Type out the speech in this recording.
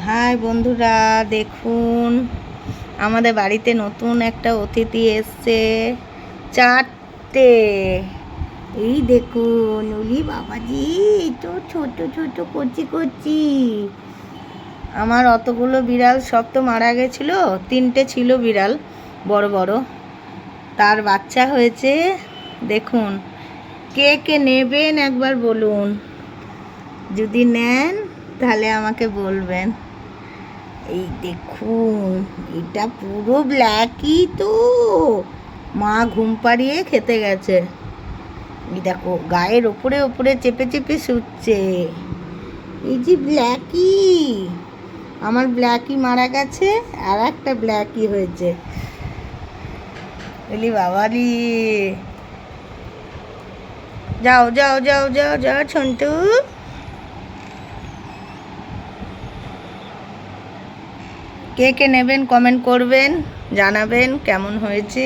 High বন্ধুরা, দেখুন আমাদের বাড়িতে নতুন একটা অতিথি এসছে। চারটে, এই দেখুন। উলি বাবাজি, এই তো ছোট ছোট কচি কচি। আমার অতগুলো বিড়াল সব তো মারা গেছিল, তিনটে ছিল বিড়াল বড় বড়, তার বাচ্চা হয়েছে। দেখুন, কে কে নেবেন একবার বলুন, যদি নেন তাহলে আমাকে বলবেন। এই দেখুন, এটা পুরো ব্ল্যাকই তো, মা ঘুম পাড়িয়ে খেতে গেছে। এই দেখো, গায়ের ওপরে ওপরে চেপে চেপে শুচ্ছে। এই যে ব্ল্যাকি, আমার ব্ল্যাকি মারা গেছে, আর একটা ব্ল্যাকি হয়েছে। বলি বাবারি, যাও যাও যাও যাও যাও ছন্টু। কে কে নেবেন কমেন্ট করবেন, জানাবেন কেমন হয়েছে।